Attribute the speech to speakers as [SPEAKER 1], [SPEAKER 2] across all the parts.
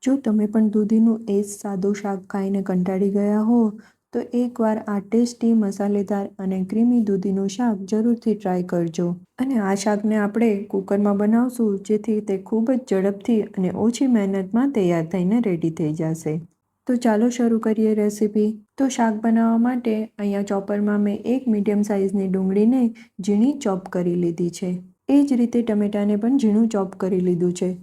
[SPEAKER 1] જો તમે પણ દૂધીનું એ જ સાદું શાક ખાઈને કંટાળી ગયા હો તો એકવાર આ ટેસ્ટી મસાલેદાર અને ક્રીમી દૂધીનું શાક જરૂરથી ટ્રાય કરજો. અને આ શાકને આપણે કુકરમાં બનાવશું જેથી તે ખૂબ જ ઝડપથી અને ઓછી મહેનતમાં તૈયાર થઈને રેડી થઈ જશે. તો ચાલો શરૂ કરીએ રેસીપી. તો શાક બનાવવા માટે અહીંયા ચોપરમાં મેં એક મીડિયમ સાઇઝની ડુંગળીને ઝીણી ચોપ કરી લીધી છે. એ જ રીતે ટમેટાને પણ ઝીણું ચોપ કરી લીધું છે.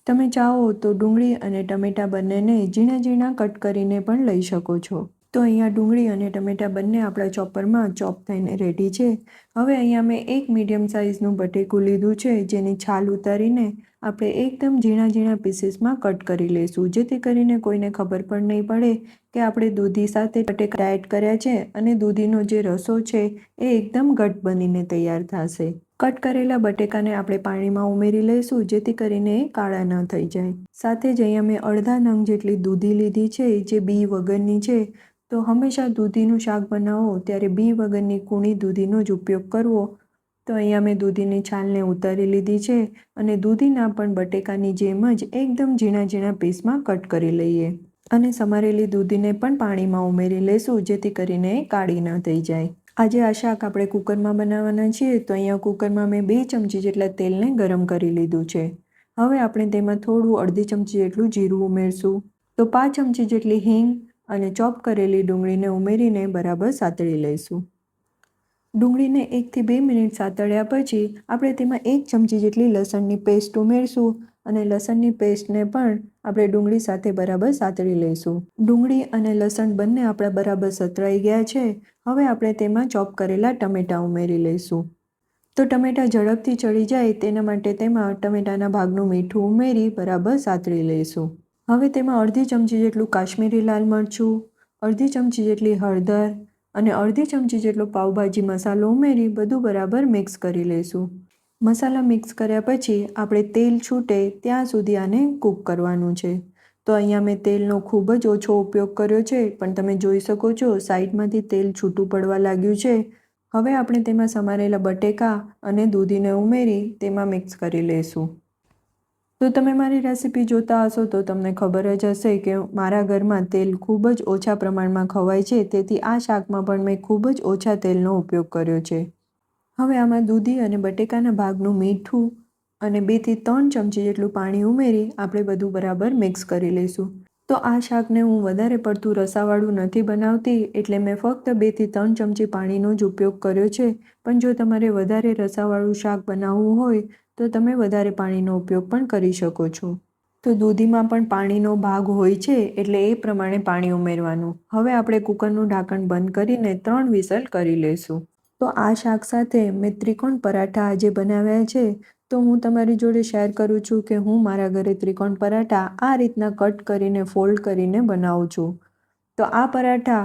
[SPEAKER 1] તમે ચાહો તો ડુંગળી અને ટમેટા બંનેને ઝીણા ઝીણા કટ કરીને પણ લઈ શકો છો. તો અહીંયા ડુંગળી અને ટમેટા બંને આપણા ચોપરમાં ચોપ થઈને રેડી છે. હવે અહીંયા મેં એક મીડિયમ સાઇઝનું બટેકું લીધું છે જેની છાલ ઉતારીને આપણે એકદમ ઝીણા ઝીણા પીસીસમાં કટ કરી લઈશું જેથી કરીને કોઈને ખબર પણ નહીં પડે કે આપણે દૂધી સાથે બટેકા એડ કર્યા છે અને દૂધીનો જે રસો છે એ એકદમ ઘટ બનીને તૈયાર થશે. કટ કરેલા બટેકાને આપણે પાણીમાં ઉમેરી લઈશું જેથી કરીને એ કાળા ન થઈ જાય. સાથે જ અહીંયા મેં અડધા નંગ જેટલી દૂધી લીધી છે જે બી વગરની છે. તો હંમેશા દૂધીનું શાક બનાવો ત્યારે બી વગરની કૂણી દૂધીનો જ ઉપયોગ કરવો. તો અહીંયા મેં દૂધીની છાલને ઉતારી લીધી છે અને દૂધીના પણ બટેકાની જેમ જ એકદમ ઝીણા ઝીણા પીસમાં કટ કરી લઈએ. અને સમારેલી દૂધીને પણ પાણીમાં ઉમેરી લઈશું જેથી કરીને એ કાળી ન થઈ જાય. આજે આ શાક આપણે કુકરમાં બનાવવાના છીએ તો અહીંયા કુકરમાં મેં 2 ચમચી જેટલા તેલને ગરમ કરી લીધું છે. હવે આપણે તેમાં થોડું અડધી ચમચી જેટલું જીરું ઉમેરશું. તો 5 ચમચી જેટલી હિંગ અને ચોપ કરેલી ડુંગળીને ઉમેરીને બરાબર સાતળી લઈશું. ડુંગળીને 1 થી 2 મિનિટ સાતળ્યા પછી આપણે તેમાં 1 ચમચી જેટલી લસણની પેસ્ટ ઉમેરશું અને લસણની પેસ્ટને પણ આપણે ડુંગળી સાથે બરાબર સાતળી લઈશું. ડુંગળી અને લસણ બંને આપણા બરાબર સતળાઈ ગયા છે. હવે આપણે તેમાં ચોપ કરેલા ટમેટાં ઉમેરી લઈશું. તો ટમેટાં ઝડપથી ચડી જાય તેના માટે તેમાં ટમેટાના ભાગનું મીઠું ઉમેરી બરાબર સાતળી લઈશું. હવે તેમાં અડધી ચમચી જેટલું કાશ્મીરી લાલ મરચું, અડધી ચમચી જેટલી હળદર અને અડધી ચમચી જેટલો પાવભાજી મસાલો ઉમેરી બધું બરાબર મિક્સ કરી લઈશું. મસાલા મિક્સ કર્યા પછી આપણે તેલ છૂટે ત્યાં સુધી આને કૂક કરવાનું છે. તો અહીંયા મેં તેલનો ખૂબ જ ઓછો ઉપયોગ કર્યો છે પણ તમે જોઈ શકો છો સાઈડમાંથી તેલ છૂટું પડવા લાગ્યું છે. હવે આપણે તેમાં સમારેલા બટેકા અને દૂધીને ઉમેરી તેમાં મિક્સ કરી લઈશું. તો તમે મારી રેસીપી જોતા હશો તો તમને ખબર જ હશે કે મારા ઘરમાં તેલ ખૂબ જ ઓછા પ્રમાણમાં ખવાય છે તેથી આ શાકમાં પણ મેં ખૂબ જ ઓછા તેલનો ઉપયોગ કર્યો છે. હવે આમાં દૂધી અને બટેકાના ભાગનું મીઠું અને 2 થી 3 ચમચી જેટલું પાણી ઉમેરી આપણે બધું બરાબર મિક્સ કરી લઈશું. તો આ શાકને હું વધારે પડતું રસાવાળું નથી બનાવતી એટલે મેં ફક્ત 2 થી 3 ચમચી પાણીનો જ ઉપયોગ કર્યો છે. પણ જો તમારે વધારે રસાવાળું શાક બનાવવું હોય તો તમે વધારે પાણીનો ઉપયોગ પણ કરી શકો છો. તો દૂધીમાં પણ પાણીનો ભાગ હોય છે એટલે એ પ્રમાણે પાણી ઉમેરવાનું. હવે આપણે કુકરનું ઢાંકણ બંધ કરીને 3 વિસલ કરી લઈશું. તો આ શાક સાથે મેં ત્રિકોણ પરાઠા આજે બનાવ્યા છે. તો હું તમારી જોડે શેર કરું છું કે હું મારા ઘરે ત્રિકોણ પરાઠા આ રીતના કટ કરીને ફોલ્ડ કરીને બનાવું છું. તો આ પરાઠા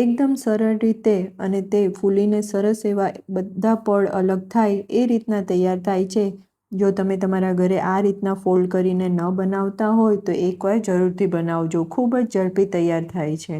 [SPEAKER 1] એકદમ સરળ રીતે અને તે ફૂલીને સરસ એવા બધા પડ અલગ થાય એ રીતના તૈયાર થાય છે. જો તમે તમારા ઘરે આ રીતના ફોલ્ડ કરીને ન બનાવતા હોય તો એકવાર જરૂરથી બનાવજો. ખૂબ જ ઝડપી તૈયાર થાય છે.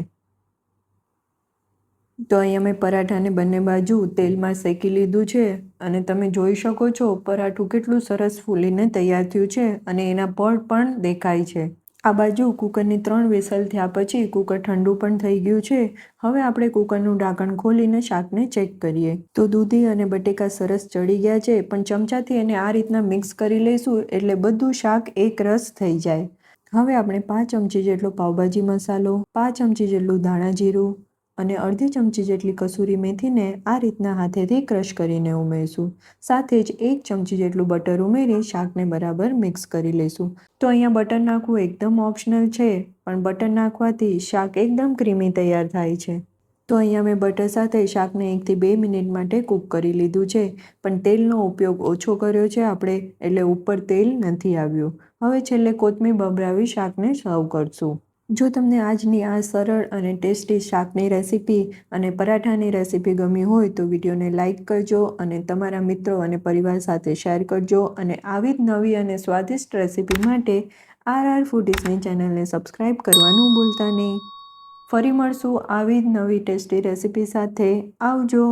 [SPEAKER 1] તો અહીંયા મેં પરાઠાને બંને બાજુ તેલમાં શેકી લીધું છે અને તમે જોઈ શકો છો પરાઠું કેટલું સરસ ફૂલીને તૈયાર થયું છે અને એના પડ પણ દેખાય છે. આ બાજુ કુકરની 3 વિસલ થયા પછી કુકર ઠંડુ પણ થઈ ગયું છે. હવે આપણે કુકરનું ઢાંકણ ખોલીને શાકને ચેક કરીએ. તો દૂધી અને બટેકા સરસ ચડી ગયા છે પણ ચમચાથી એને આ રીતના મિક્સ કરી લઈશું એટલે બધું શાક એક રસ થઈ જાય. હવે આપણે 5 ચમચી જેટલો પાવભાજી મસાલો, 5 ચમચી જેટલું ધાણા જીરું અને અડધી ચમચી જેટલી કસૂરી મેથીને આ રીતના હાથેથી ક્રશ કરીને ઉમેરશું. સાથે જ 1 ચમચી જેટલું બટર ઉમેરી શાકને બરાબર મિક્સ કરી લઈશું. તો અહીંયા બટર નાખવું એકદમ ઓપ્શનલ છે પણ બટર નાખવાથી શાક એકદમ ક્રીમી તૈયાર થાય છે. તો અહીંયા મેં બટર સાથે શાકને 1 થી 2 મિનિટ માટે કૂક કરી લીધું છે પણ તેલનો ઉપયોગ ઓછો કર્યો છે આપણે એટલે ઉપર તેલ નથી આવ્યું. હવે છેલ્લે કોથમીર ભભરાવી શાકને સર્વ કરશું. જો તમને આજની આ સરળ અને ટેસ્ટી શાકની રેસીપી અને પરાઠાની રેસીપી ગમી હોય તો વિડીયોને લાઇક કરજો અને તમારા મિત્રો અને પરિવાર સાથે શેર કરજો અને આવી જ નવી અને સ્વાદિષ્ટ રેસીપી માટે RR ફૂડીઝની ચેનલને સબસ્ક્રાઈબ કરવાનું ભૂલતા નહીં. ફરી મળશું આવી જ નવી ટેસ્ટી રેસીપી સાથે. આવજો.